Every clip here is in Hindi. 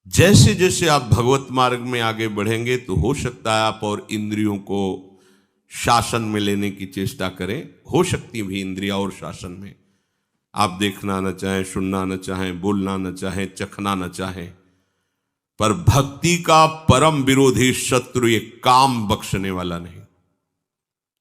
जैसे जैसे आप भगवत मार्ग में आगे बढ़ेंगे तो हो सकता है आप और इंद्रियों को शासन में लेने की चेष्टा करें। हो सकती भी इंद्रिया और शासन में, आप देखना न चाहें, सुनना न चाहें, बोलना न चाहें, चखना न चाहें, पर भक्ति का परम विरोधी शत्रु ये काम बख्शने वाला नहीं।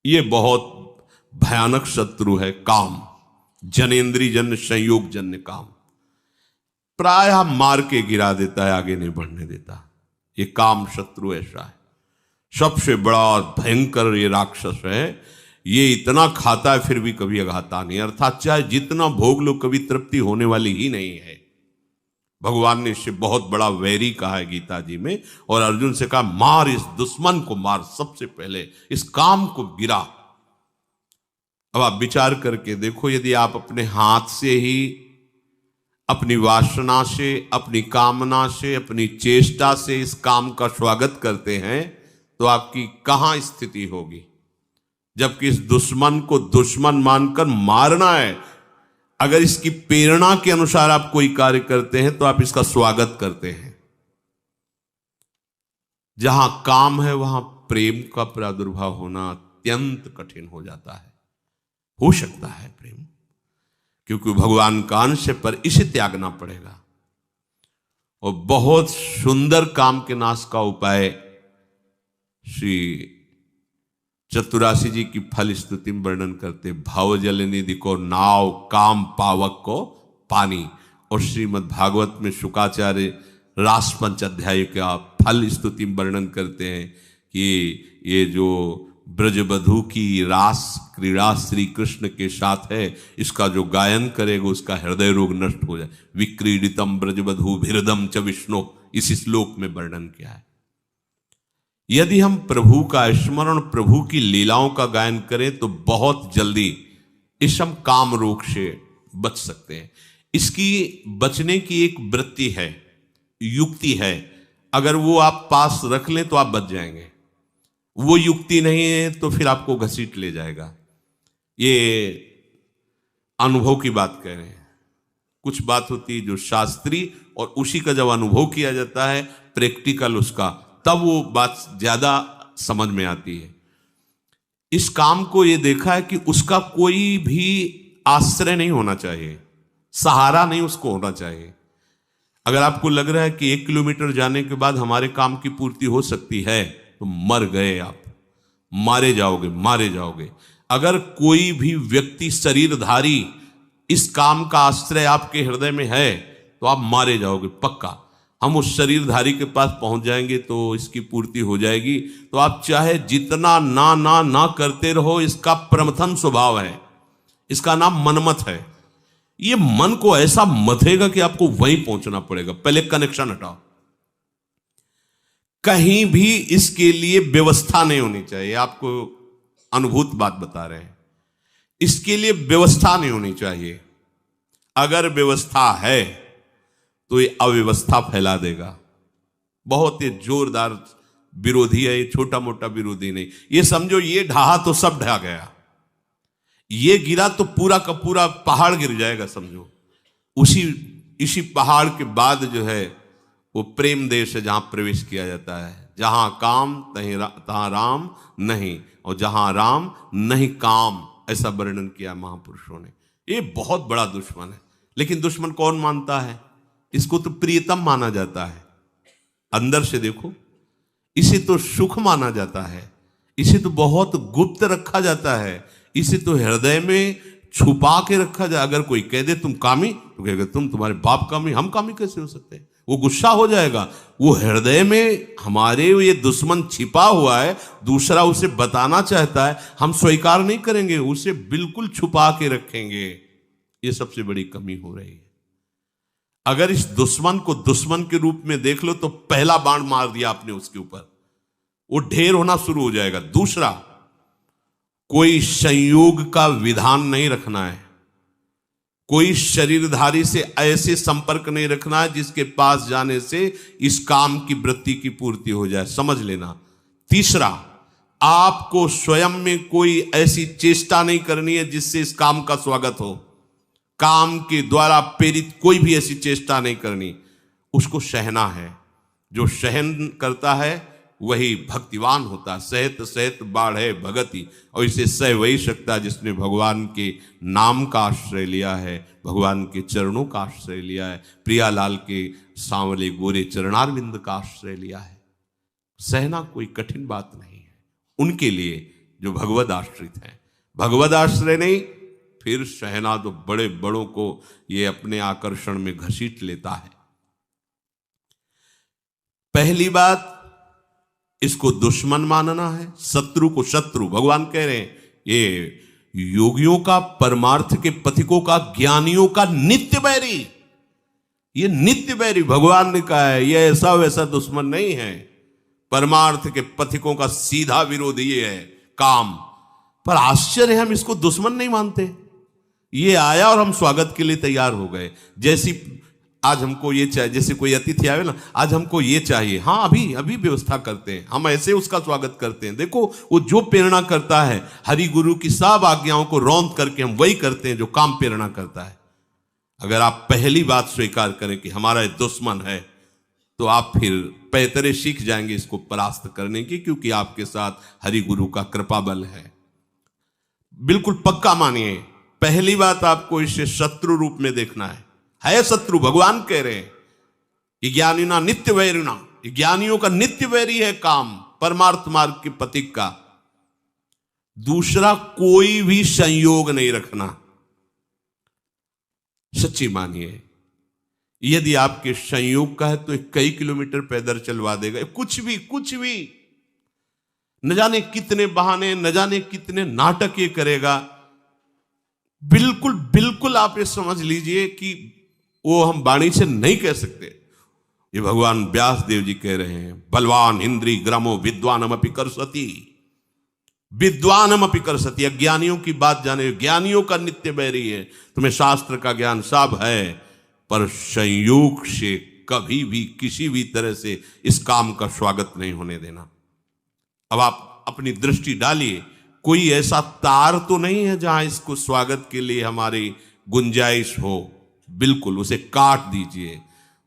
ये बहुत भयानक शत्रु है काम, जनेन्द्रिय जन्य संयोग जन्य काम। प्राय मार के गिरा देता है, आगे नहीं बढ़ने देता। ये काम शत्रु ऐसा है, सबसे बड़ा और भयंकर ये राक्षस है। ये इतना खाता है फिर भी कभी अघाता नहीं, अर्थात चाहे जितना भोग लो कभी तृप्ति होने वाली ही नहीं है। भगवान ने इससे बहुत बड़ा वैरी कहा है गीता जी में, और अर्जुन से कहा मार इस दुश्मन को, मार सबसे पहले इस काम को गिरा। अब आप विचार करके देखो, यदि आप अपने हाथ से ही अपनी वासना से, अपनी कामना से, अपनी चेष्टा से इस काम का स्वागत करते हैं तो आपकी कहां स्थिति होगी। जबकि इस दुश्मन को दुश्मन मानकर मारना है। अगर इसकी प्रेरणा के अनुसार आप कोई कार्य करते हैं तो आप इसका स्वागत करते हैं। जहां काम है वहां प्रेम का प्रादुर्भाव होना अत्यंत कठिन हो जाता है। हो सकता है प्रेम, क्योंकि भगवान का अंश है, पर इसे त्यागना पड़ेगा। और बहुत सुंदर काम के नाश का उपाय श्री चतुरासी जी की फल स्तुति में वर्णन करते, भाव जल निधि को नाव, काम पावक को पानी। और श्रीमद् भागवत में शुकाचार्य रास पंच अध्याय का फल स्तुति में वर्णन करते हैं कि ये जो ब्रजबधू की रास क्रीड़ा श्री कृष्ण के साथ है, इसका जो गायन करेगा उसका हृदय रोग नष्ट हो जाए। विक्रीडितम ब्रजबधू भिरदम च विष्णु, इस श्लोक में वर्णन किया है। यदि हम प्रभु का स्मरण, प्रभु की लीलाओं का गायन करें तो बहुत जल्दी इस हम काम रोग से बच सकते हैं। इसकी बचने की एक वृत्ति है, युक्ति है। अगर वो आप पास रख लें तो आप बच जाएंगे। वो युक्ति नहीं है तो फिर आपको घसीट ले जाएगा। ये अनुभव की बात कह रहे हैं। कुछ बात होती है जो शास्त्रीय, और उसी का जब अनुभव किया जाता है प्रैक्टिकल उसका, तब वो बात ज्यादा समझ में आती है। इस काम को ये देखा है कि उसका कोई भी आश्रय नहीं होना चाहिए, सहारा नहीं उसको होना चाहिए। अगर आपको लग रहा है कि 1 किलोमीटर जाने के बाद हमारे काम की पूर्ति हो सकती है तो मर गए आप, मारे जाओगे, मारे जाओगे। अगर कोई भी व्यक्ति शरीरधारी इस काम का आश्रय आपके हृदय में है तो आप मारे जाओगे पक्का। हम उस शरीरधारी के पास पहुंच जाएंगे तो इसकी पूर्ति हो जाएगी। तो आप चाहे जितना ना ना ना करते रहो, इसका प्रमथन स्वभाव है, इसका नाम मनमत है। ये मन को ऐसा मथेगा कि आपको वहीं पहुंचना पड़ेगा। पहले कनेक्शन हटाओ। कहीं भी इसके लिए व्यवस्था नहीं होनी चाहिए। आपको अनुभूत बात बता रहे हैं, इसके लिए व्यवस्था नहीं होनी चाहिए। अगर व्यवस्था है तो ये अव्यवस्था फैला देगा। बहुत ही जोरदार विरोधी है ये, छोटा मोटा विरोधी नहीं। ये समझो ये ढहा तो सब ढहा गया, ये गिरा तो पूरा का पूरा पहाड़ गिर जाएगा समझो। इसी पहाड़ के बाद जो है वो प्रेम देश है, जहां प्रवेश किया जाता है। जहां काम तहां राम नहीं, और जहां राम नहीं काम, ऐसा वर्णन किया महापुरुषों ने। ये बहुत बड़ा दुश्मन है। लेकिन दुश्मन कौन मानता है? इसको तो प्रियतम माना जाता है। अंदर से देखो, इसे तो सुख माना जाता है, इसे तो बहुत गुप्त रखा जाता है, इसे तो हृदय में छुपा के रखा जाए। अगर कोई कह दे तुम कामी, तो कहेगा तुम्हारे बाप कामी, हम कामी कैसे हो सकते हैं? वो गुस्सा हो जाएगा। वो हृदय में हमारे ये दुश्मन छिपा हुआ है, दूसरा उसे बताना चाहता है, हम स्वीकार नहीं करेंगे, उसे बिल्कुल छुपा के रखेंगे। ये सबसे बड़ी कमी हो रही है। अगर इस दुश्मन को दुश्मन के रूप में देख लो तो पहला बाण मार दिया आपने उसके ऊपर, वो ढेर होना शुरू हो जाएगा। दूसरा, कोई संयोग का विधान नहीं रखना है। कोई शरीरधारी से ऐसे संपर्क नहीं रखना है जिसके पास जाने से इस काम की वृत्ति की पूर्ति हो जाए, समझ लेना। तीसरा, आपको स्वयं में कोई ऐसी चेष्टा नहीं करनी है जिससे इस काम का स्वागत हो। काम के द्वारा प्रेरित कोई भी ऐसी चेष्टा नहीं करनी। उसको सहना है। जो सहन करता है वही भक्तिवान होता है। सहत सहत बाढ़े भगति, और इसे सह वही सकता जिसने भगवान के नाम का आश्रय लिया है, भगवान के चरणों का आश्रय लिया है, प्रियालाल के सांवले गोरे चरणारविंद का आश्रय लिया है। सहना कोई कठिन बात नहीं है उनके लिए जो भगवद आश्रित हैं। भगवद आश्रय नहीं, फिर सहना तो बड़े बड़ों को ये अपने आकर्षण में घसीट लेता है। पहली बात, इसको दुश्मन मानना है, शत्रु को शत्रु। भगवान कह रहे हैं ये योगियों का, परमार्थ के पथिकों का, ज्ञानियों का नित्य बैरी, ये नित्य बैरी भगवान ने कहा है। ये ऐसा वैसा दुश्मन नहीं है। परमार्थ के पथिकों का सीधा विरोधी ये है काम। पर आश्चर्य, हम इसको दुश्मन नहीं मानते। ये आया और हम स्वागत के लिए तैयार हो गए। जैसी आज हमको ये चाहिए, जैसे कोई अतिथि आवे ना, आज हमको ये चाहिए, हाँ अभी अभी व्यवस्था करते हैं, हम ऐसे उसका स्वागत करते हैं। देखो वो जो प्रेरणा करता है, हरि गुरु की सब आज्ञाओं को रौंद करके हम वही करते हैं जो काम प्रेरणा करता है। अगर आप पहली बात स्वीकार करें कि हमारा दुश्मन है, तो आप फिर पैतरे सीख जाएंगे इसको परास्त करने की, क्योंकि आपके साथ हरि गुरु का कृपा बल है। बिल्कुल पक्का मानिए, पहली बात आपको इसे शत्रु रूप में देखना है शत्रु। भगवान कह रहे हैं ज्ञानिना नित्य वैरिणा, ज्ञानियों का नित्य वैरी है काम, परमार्थ मार्ग के पथिक का। दूसरा, कोई भी संयोग नहीं रखना। सच्ची मानिए, यदि आपके संयोग का है तो कई किलोमीटर पैदल चलवा देगा। कुछ भी न जाने कितने बहाने, न जाने कितने नाटक ये करेगा। बिल्कुल आप ये समझ लीजिए कि वो हम वाणी से नहीं कह सकते। ये भगवान व्यास देव जी कह रहे हैं, बलवान इंद्री ग्रामो विद्वानमपि करसति, विद्वानमपि करसति। अज्ञानियों की बात जाने, ज्ञानियों का नित्य बैरी है। तुम्हें शास्त्र का ज्ञान सब है, पर संयोग से कभी भी किसी भी तरह से इस काम का स्वागत नहीं होने देना। अब आप अपनी दृष्टि डालिए, कोई ऐसा तार तो नहीं है जहां इसको स्वागत के लिए हमारी गुंजाइश हो। बिल्कुल उसे काट दीजिए।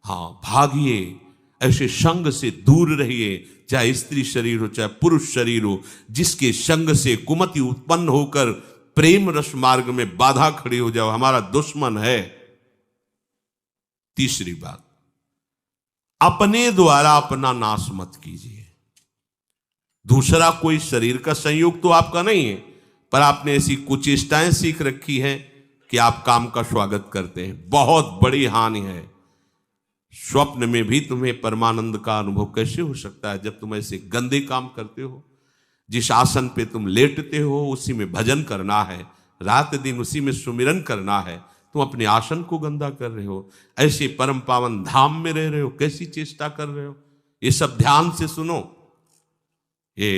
हाँ, भागिए, ऐसे संग से दूर रहिए, चाहे स्त्री शरीर हो चाहे पुरुष शरीर हो, जिसके संग से कुमति उत्पन्न होकर प्रेम रस मार्ग में बाधा खड़ी हो जाओ, हमारा दुश्मन है। तीसरी बात, अपने द्वारा अपना नाश मत कीजिए। दूसरा, कोई शरीर का संयोग तो आपका नहीं है, पर आपने ऐसी कुचेष्टाएं सीख रखी हैं कि आप काम का स्वागत करते हैं। बहुत बड़ी हानि है। स्वप्न में भी तुम्हें परमानंद का अनुभव कैसे हो सकता है जब तुम ऐसे गंदे काम करते हो। जिस आसन पे तुम लेटते हो उसी में भजन करना है, रात दिन उसी में सुमिरन करना है, तुम अपने आसन को गंदा कर रहे हो। ऐसे परम पावन धाम में रह रहे हो, कैसी चेष्टा कर रहे हो। ये सब ध्यान से सुनो। ये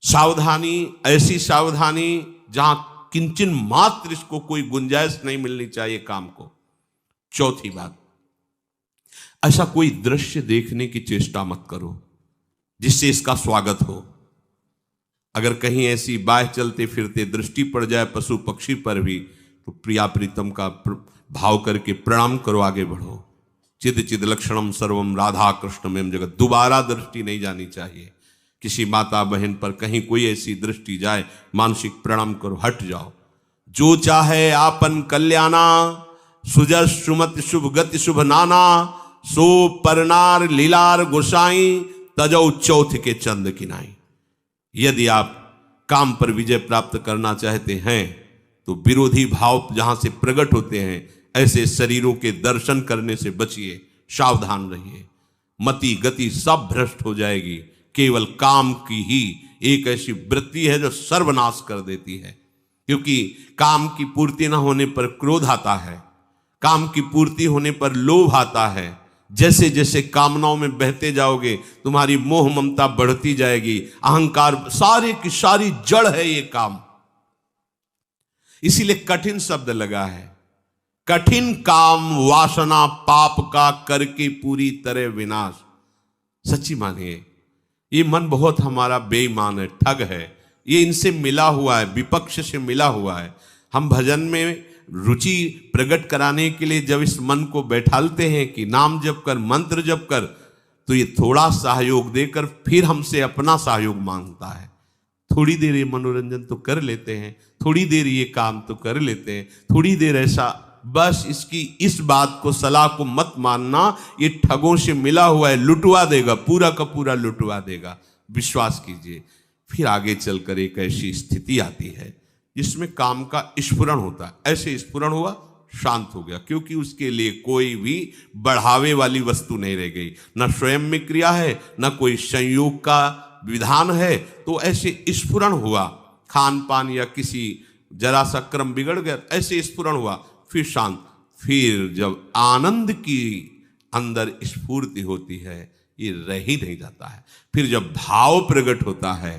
सावधानी, ऐसी सावधानी जहां किंचन मात्र इसको कोई गुंजाइश नहीं मिलनी चाहिए काम को। चौथी बात, ऐसा कोई दृश्य देखने की चेष्टा मत करो जिससे इसका स्वागत हो। अगर कहीं ऐसी बाह चलते फिरते दृष्टि पड़ जाए पशु पक्षी पर भी, तो प्रिया प्रीतम का भाव करके प्रणाम करो, आगे बढ़ो। चिद चिद लक्षणम सर्वम राधा कृष्ण में जगत। दोबारा दृष्टि नहीं जानी चाहिए। किसी माता बहन पर कहीं कोई ऐसी दृष्टि जाए, मानसिक प्रणाम करो, हट जाओ। जो चाहे आपन कल्याणा, सुजस सुमति शुभ गति शुभ नाना, सो परनार लीलार गोसाई, तजौ चौथ के चंद किनाई। यदि आप काम पर विजय प्राप्त करना चाहते हैं तो विरोधी भाव जहां से प्रकट होते हैं, ऐसे शरीरों के दर्शन करने से बचिए, सावधान रहिए। मति गति सब भ्रष्ट हो जाएगी। केवल काम की ही एक ऐसी वृत्ति है जो सर्वनाश कर देती है। क्योंकि काम की पूर्ति न होने पर क्रोध आता है, काम की पूर्ति होने पर लोभ आता है। जैसे जैसे कामनाओं में बहते जाओगे तुम्हारी मोह ममता बढ़ती जाएगी, अहंकार, सारे की सारी जड़ है ये काम। इसीलिए कठिन शब्द लगा है। कठिन काम वासना पाप का करके पूरी तरह विनाश। सच्ची मानिए, ये मन बहुत हमारा बेईमान है, ठग है। ये इनसे मिला हुआ है, विपक्ष से मिला हुआ है। हम भजन में रुचि प्रकट कराने के लिए जब इस मन को बैठालते हैं कि नाम जप कर, मंत्र जप कर, तो ये थोड़ा सहयोग देकर फिर हमसे अपना सहयोग मांगता है। थोड़ी देर ये मनोरंजन तो कर लेते हैं, थोड़ी देर ये काम तो कर लेते हैं, थोड़ी देर ऐसा, बस इसकी इस बात को, सलाह को मत मानना, ये ठगों से मिला हुआ है, लुटवा देगा, पूरा का पूरा लुटवा देगा, विश्वास कीजिए। फिर आगे चलकर एक ऐसी स्थिति आती है जिसमें काम का स्फुरण होता है। ऐसे स्फुरण हुआ, शांत हो गया, क्योंकि उसके लिए कोई भी बढ़ावे वाली वस्तु नहीं रह गई, न स्वयं में क्रिया है, न कोई संयोग का विधान है। तो ऐसे स्फुरण हुआ, खान पान या किसी जरा सा क्रम बिगड़ गया, ऐसे स्फुरण हुआ, फिर शांत। फिर जब आनंद की अंदर स्फूर्ति होती है, ये रह ही नहीं जाता है। फिर जब भाव प्रकट होता है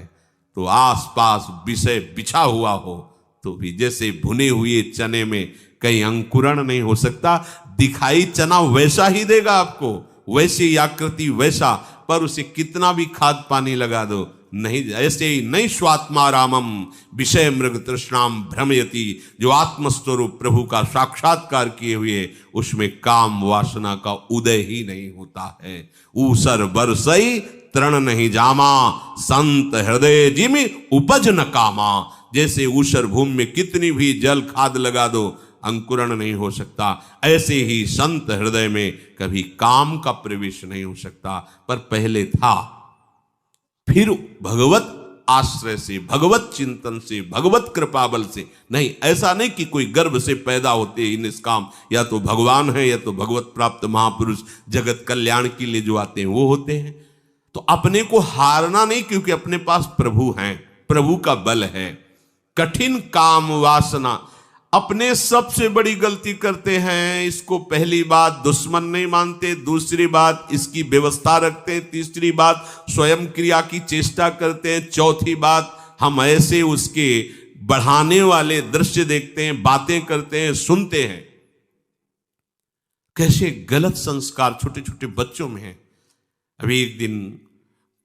तो आसपास विषय बिछा हुआ हो तो भी जैसे भुने हुए चने में कहीं अंकुरण नहीं हो सकता, दिखाई चना वैसा ही देगा आपको, वैसी आकृति वैसा, पर उसे कितना भी खाद पानी लगा दो नहीं, ऐसे ही नैष्वात्मारामम विषय मृग तृष्णाम भ्रमयति, जो आत्मस्वरूप प्रभु का साक्षात्कार किए हुए उसमें काम वासना का उदय ही नहीं होता है। ऊसर बरसई तृण नहीं जामा, संत हृदय जिमि उपज न कामा। जैसे ऊसर भूमि में कितनी भी जल खाद लगा दो अंकुरण नहीं हो सकता, ऐसे ही संत हृदय में कभी काम का प्रवेश नहीं हो सकता। पर पहले था, फिर भगवत आश्रय से, भगवत चिंतन से, भगवत कृपा बल से नहीं। ऐसा नहीं कि कोई गर्भ से पैदा होते ही निष्काम, या तो भगवान है या तो भगवत प्राप्त महापुरुष जगत कल्याण के लिए जो आते हैं वो होते हैं। तो अपने को हारना नहीं, क्योंकि अपने पास प्रभु हैं, प्रभु का बल है। कठिन काम वासना, अपने सबसे बड़ी गलती करते हैं, इसको पहली बात दुश्मन नहीं मानते, दूसरी बात इसकी व्यवस्था रखते हैं, तीसरी बात स्वयं क्रिया की चेष्टा करते हैं, चौथी बात हम ऐसे उसके बढ़ाने वाले दृश्य देखते हैं, बातें करते हैं, सुनते हैं। कैसे गलत संस्कार छोटे छोटे बच्चों में हैं। अभी एक दिन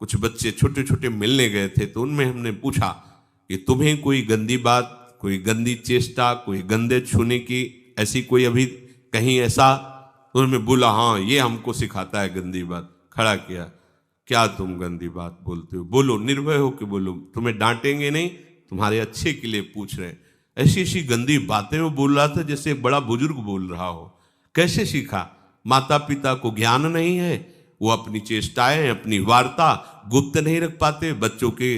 कुछ बच्चे छोटे छोटे मिलने गए थे, तो उनमें हमने पूछा कि तुम्हें कोई गंदी बात, कोई गंदी चेष्टा, कोई गंदे छूने की ऐसी कोई अभी कहीं ऐसा? तो उन्होंने बोला हाँ, ये हमको सिखाता है गंदी बात। खड़ा किया, क्या तुम गंदी बात बोलते हो? बोलो, निर्भय हो कि बोलो, तुम्हें डांटेंगे नहीं, तुम्हारे अच्छे के लिए पूछ रहे हैं। ऐसी ऐसी गंदी बातें वो बोल रहा था जैसे एक बड़ा बुजुर्ग बोल रहा हो। कैसे सीखा? माता पिता को ज्ञान नहीं है, वो अपनी चेष्टाएं, अपनी वार्ता गुप्त नहीं रख पाते, बच्चों के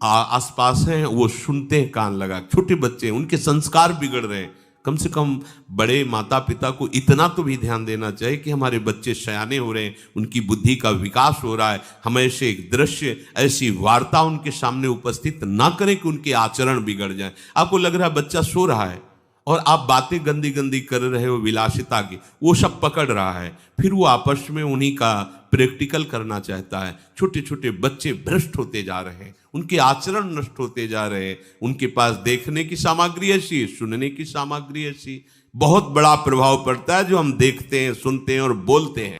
आसपास हैं, वो सुनते हैं कान लगा। छोटे बच्चे, उनके संस्कार बिगड़ रहे हैं। कम से कम बड़े माता पिता को इतना तो भी ध्यान देना चाहिए कि हमारे बच्चे सयाने हो रहे हैं, उनकी बुद्धि का विकास हो रहा है। हम ऐसे एक दृश्य, ऐसी वार्ता उनके सामने उपस्थित ना करें कि उनके आचरण बिगड़ जाए। आपको लग रहा है बच्चा सो रहा है और आप बातें गंदी गंदी कर रहे हो, विलासिता की, वो सब पकड़ रहा है, फिर वो आपस में उन्हीं का प्रैक्टिकल करना चाहता है। छोटे छोटे बच्चे भ्रष्ट होते जा रहे हैं, उनके आचरण नष्ट होते जा रहे हैं। उनके पास देखने की सामग्री ऐसी, सुनने की सामग्री ऐसी, बहुत बड़ा प्रभाव पड़ता है जो हम देखते हैं, सुनते हैं और बोलते हैं।